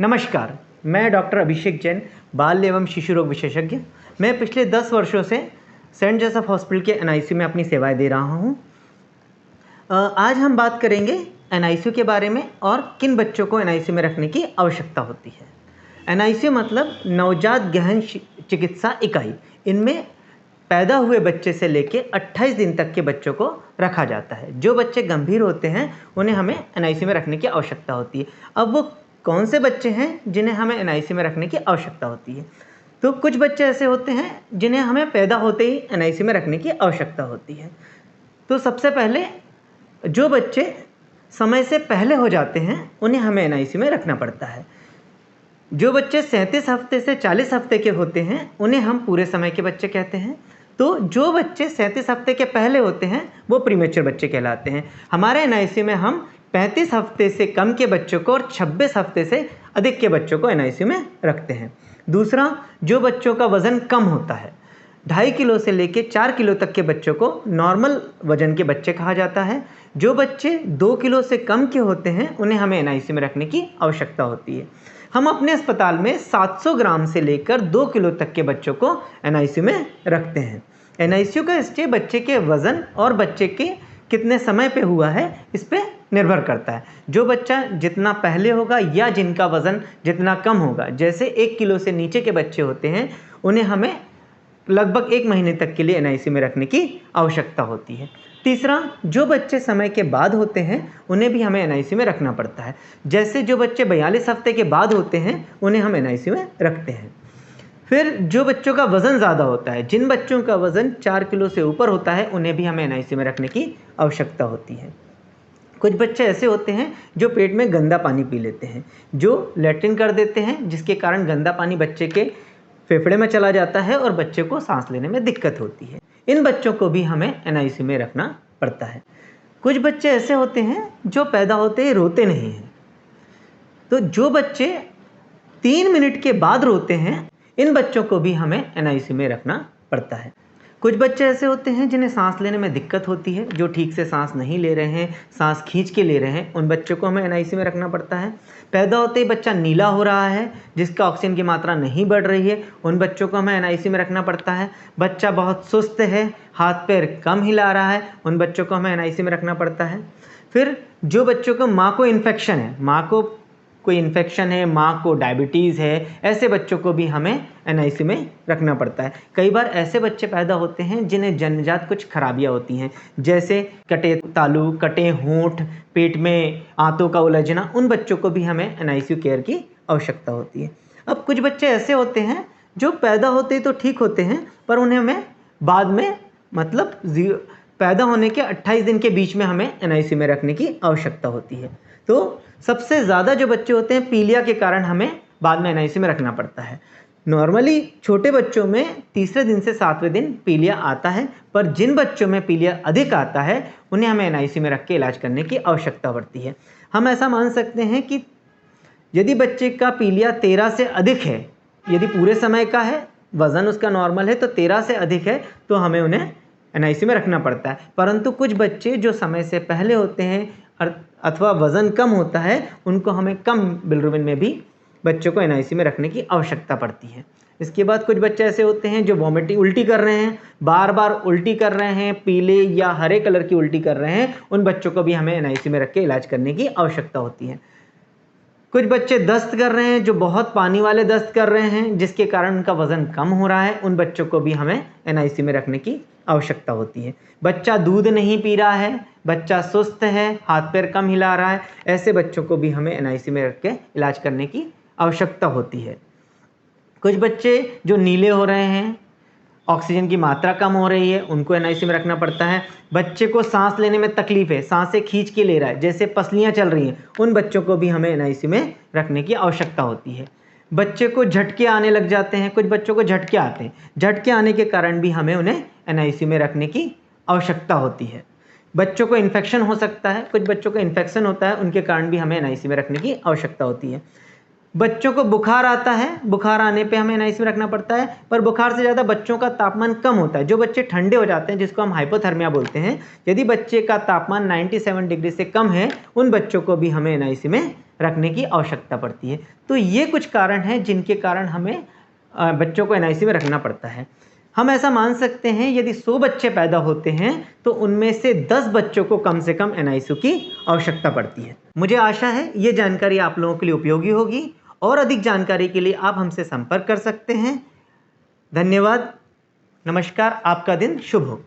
नमस्कार, मैं डॉक्टर अभिषेक जैन, बाल एवं शिशु रोग विशेषज्ञ। मैं पिछले 10 वर्षों से सेंट जोसेफ हॉस्पिटल के एनआईसीयू में अपनी सेवाएं दे रहा हूं। आज हम बात करेंगे एनआईसीयू के बारे में और किन बच्चों को एनआईसीयू में रखने की आवश्यकता होती है। एनआईसीयू मतलब नवजात गहन चिकित्सा इकाई। इनमें पैदा हुए बच्चे से लेकर 28 दिन तक के बच्चों को रखा जाता है। जो बच्चे गंभीर होते हैं उन्हें हमें एनआईसीयू में रखने की आवश्यकता होती है। अब वो कौन से बच्चे हैं जिन्हें हमें एनआईसीयू में रखने की आवश्यकता होती है? तो कुछ बच्चे ऐसे होते हैं जिन्हें हमें पैदा होते ही एनआईसीयू में रखने की आवश्यकता होती है। तो सबसे पहले जो बच्चे समय से पहले हो जाते हैं उन्हें हमें एनआईसीयू में रखना पड़ता है। जो बच्चे 37 हफ्ते से 40 हफ्ते के होते हैं उन्हें हम पूरे समय के बच्चे कहते हैं। तो जो बच्चे 37 हफ्ते के पहले होते हैं वो प्रीमेच्योर बच्चे कहलाते हैं। हमारे एनआईसीयू में हम 35 हफ्ते से कम के बच्चों को और 26 हफ्ते से अधिक के बच्चों को एनआईसीयू में रखते हैं। दूसरा, जो बच्चों का वज़न कम होता है, 2.5 किलो से लेकर 4 किलो तक के बच्चों को नॉर्मल वज़न के बच्चे कहा जाता है। जो बच्चे 2 किलो से कम के होते हैं उन्हें हमें एनआईसीयू में रखने की आवश्यकता होती है। हम अपने अस्पताल में 700 ग्राम से लेकर 2 किलो तक के बच्चों को एनआईसीयू में रखते हैं। एनआईसीयू का स्टे बच्चे के वज़न और बच्चे के कितने समय पे हुआ है इस पे निर्भर करता है। जो बच्चा जितना पहले होगा या जिनका वज़न जितना कम होगा, जैसे 1 किलो से नीचे के बच्चे होते हैं उन्हें हमें लगभग 1 महीने तक के लिए एनआईसीयू में रखने की आवश्यकता होती है। तीसरा, जो बच्चे समय के बाद होते हैं उन्हें भी हमें एनआईसीयू में रखना पड़ता है। जैसे जो बच्चे 42 हफ्ते के बाद होते हैं उन्हें हम एनआईसीयू में रखते हैं। फिर जो बच्चों का वज़न ज़्यादा होता है, जिन बच्चों का वज़न 4 किलो से ऊपर होता है उन्हें भी हमें एनआईसीयू में रखने की आवश्यकता होती है। कुछ बच्चे ऐसे होते हैं जो पेट में गंदा पानी पी लेते हैं, जो लैट्रिन कर देते हैं, जिसके कारण गंदा पानी बच्चे के फेफड़े में चला जाता है और बच्चे को सांस लेने में दिक्कत होती है। इन बच्चों को भी हमें एनआईसीयू में रखना पड़ता है। कुछ बच्चे ऐसे होते हैं जो पैदा होते ही रोते नहीं हैं। तो जो बच्चे 3 मिनट के बाद रोते हैं इन बच्चों को भी हमें एनआईसीयू में रखना पड़ता है। कुछ बच्चे ऐसे होते हैं जिन्हें सांस लेने में दिक्कत होती है, जो ठीक से सांस नहीं ले रहे हैं, सांस खींच के ले रहे हैं, उन बच्चों को हमें एनआईसीयू में रखना पड़ता है। पैदा होते ही बच्चा नीला हो रहा है, जिसका ऑक्सीजन की मात्रा नहीं बढ़ रही है, उन बच्चों को हमें एनआईसीयू में रखना पड़ता है। बच्चा बहुत सुस्त है, हाथ पैर कम हिला रहा है, उन बच्चों को हमें एनआईसीयू में रखना पड़ता है। फिर जो बच्चों को माँ को इन्फेक्शन है, माँ को कोई इन्फेक्शन है, माँ को डायबिटीज़ है, ऐसे बच्चों को भी हमें एनआईसीयू में रखना पड़ता है। कई बार ऐसे बच्चे पैदा होते हैं जिन्हें जन्मजात कुछ खराबियाँ होती हैं, जैसे कटे तालू, कटे होंठ, पेट में आंतों का उलझना, उन बच्चों को भी हमें एनआईसीयू केयर की आवश्यकता होती है। अब कुछ बच्चे ऐसे होते हैं जो पैदा होते ही तो ठीक होते हैं, पर उन्हें हमें बाद में मतलब पैदा होने के 28 दिन के बीच में हमें एनआईसीयू में रखने की आवश्यकता होती है। तो सबसे ज़्यादा जो बच्चे होते हैं पीलिया के कारण हमें बाद में एनआईसीयू में रखना पड़ता है। नॉर्मली छोटे बच्चों में तीसरे दिन से 7वें दिन पीलिया आता है, पर जिन बच्चों में पीलिया अधिक आता है उन्हें हमें एनआईसीयू में रख के इलाज करने की आवश्यकता पड़ती है। हम ऐसा मान सकते हैं कि यदि बच्चे का पीलिया 13 से अधिक है, यदि पूरे समय का है, वज़न उसका नॉर्मल है, तो 13 से अधिक है तो हमें उन्हें एनआईसीयू में रखना पड़ता है। परंतु कुछ बच्चे जो समय से पहले होते हैं अथवा वज़न कम होता है उनको हमें कम बिलिरुबिन में भी बच्चों को एनआईसीयू में रखने की आवश्यकता पड़ती है। इसके बाद कुछ बच्चे ऐसे होते हैं जो वॉमिटिंग, उल्टी कर रहे हैं, बार बार उल्टी कर रहे हैं, पीले या हरे कलर की उल्टी कर रहे हैं, उन बच्चों को भी हमें एनआईसीयू में रख के इलाज करने की आवश्यकता होती है। कुछ बच्चे दस्त कर रहे हैं, जो बहुत पानी वाले दस्त कर रहे हैं, जिसके कारण उनका वज़न कम हो रहा है, उन बच्चों को भी हमें एनआईसीयू में रखने की आवश्यकता होती है। बच्चा दूध नहीं पी रहा है, बच्चा सुस्त है, हाथ पैर कम हिला रहा है, ऐसे बच्चों को भी हमें एनआईसीयू में रख के इलाज करने की आवश्यकता होती है। कुछ बच्चे जो नीले हो रहे हैं, ऑक्सीजन की मात्रा कम हो रही है, उनको एनआईसीयू में रखना पड़ता है। बच्चे को सांस लेने में तकलीफ है, सांसें खींच के ले रहा है, जैसे पसलियाँ चल रही हैं, उन बच्चों को भी हमें एनआईसीयू में रखने की आवश्यकता होती है। बच्चे को झटके आने लग जाते हैं, कुछ बच्चों को झटके आते हैं, झटके आने के कारण भी हमें उन्हें एनआईसीयू में रखने की आवश्यकता होती है। बच्चों को इन्फेक्शन हो सकता है, कुछ बच्चों को इन्फेक्शन होता है, उनके कारण भी हमें एनआईसीयू में रखने की आवश्यकता होती है। बच्चों को बुखार आता है, बुखार आने पे हमें एनआईसीयू में रखना पड़ता है, पर बुखार से ज़्यादा बच्चों का तापमान कम होता है, जो बच्चे ठंडे हो जाते हैं, जिसको हम हाइपोथर्मिया बोलते हैं। यदि बच्चे का तापमान 97 डिग्री से कम है, उन बच्चों को भी हमें एनआईसीयू में रखने की आवश्यकता पड़ती है। तो ये कुछ कारण हैं जिनके कारण हमें बच्चों को एनआईसीयू में रखना पड़ता है। हम ऐसा मान सकते हैं यदि 100 बच्चे पैदा होते हैं तो उनमें से 10 बच्चों को कम से कम एनआईसीयू की आवश्यकता पड़ती है। मुझे आशा है ये जानकारी आप लोगों के लिए उपयोगी होगी और अधिक जानकारी के लिए आप हमसे संपर्क कर सकते हैं। धन्यवाद। नमस्कार। आपका दिन शुभ हो।